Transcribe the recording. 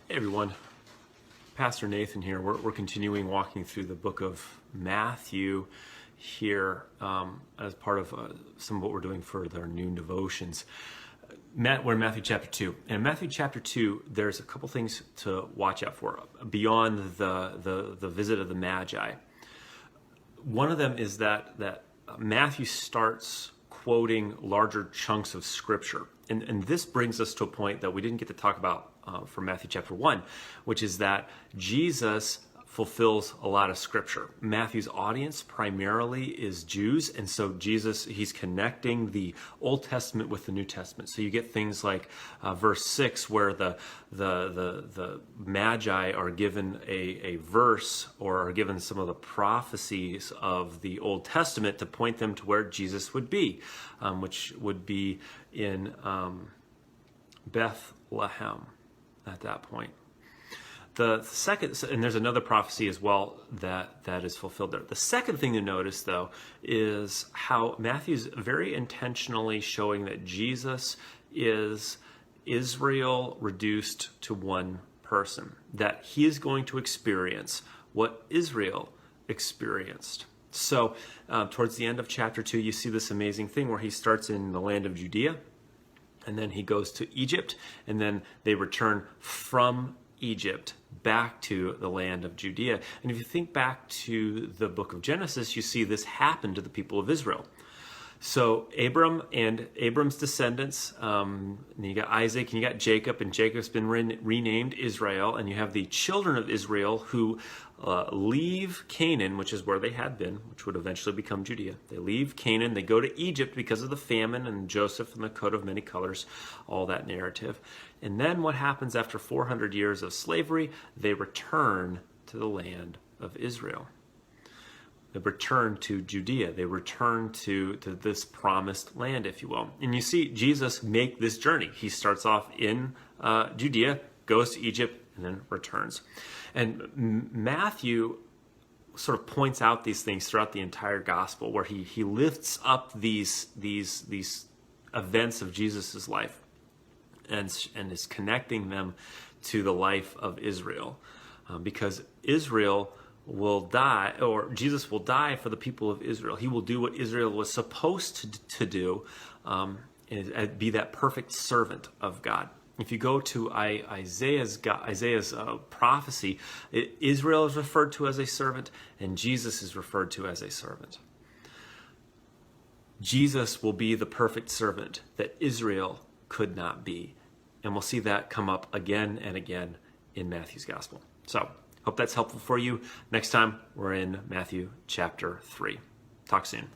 Hey everyone, Pastor Nathan here. We're continuing walking through the book of Matthew here as part of some of what we're doing for our noon devotions. We're in Matthew chapter 2. And in Matthew chapter 2, there's a couple things to watch out for beyond the visit of the Magi. One of them is that Matthew starts quoting larger chunks of Scripture. And this brings us to a point that we didn't get to talk about from Matthew chapter 1, which is that Jesus fulfills a lot of Scripture. Matthew's audience primarily is Jews, and so Jesus, he's connecting the Old Testament with the New Testament. So you get things like verse 6, where the Magi are given a verse or are given some of the prophecies of the Old Testament to point them to where Jesus would be, which would be in Bethlehem at that point. The second, and there's another prophecy as well that is fulfilled there. The second thing to notice, though, is how Matthew's very intentionally showing that Jesus is Israel reduced to one person, that he is going to experience what Israel experienced. So towards the end of chapter 2, you see this amazing thing where he starts in the land of Judea, and then he goes to Egypt, and then they return from Egypt back to the land of Judea. And if you think back to the book of Genesis, you see this happen to the people of Israel. So Abram and Abram's descendants, and you got Isaac and you got Jacob, and Jacob's been renamed Israel, and you have the children of Israel who leave Canaan, which is where they had been, which would eventually become Judea. They leave Canaan, they go to Egypt because of the famine and Joseph and the coat of many colors, all that narrative. And then what happens after 400 years of slavery? They return to the land of Israel. They return to Judea. They return to this promised land, if you will. And you see Jesus make this journey. He starts off in Judea, goes to Egypt, and then returns. And Matthew sort of points out these things throughout the entire gospel, where he lifts up these events of Jesus' life and is connecting them to the life of Israel. Because Israel will die, or Jesus will die for the people of Israel. He will do what Israel was supposed to do, and be that perfect servant of God. If you go to Isaiah's prophecy, Israel is referred to as a servant, and Jesus is referred to as a servant. Jesus will be the perfect servant that Israel could not be. And we'll see that come up again and again in Matthew's gospel. So, hope that's helpful for you. Next time, we're in Matthew chapter 3. Talk soon.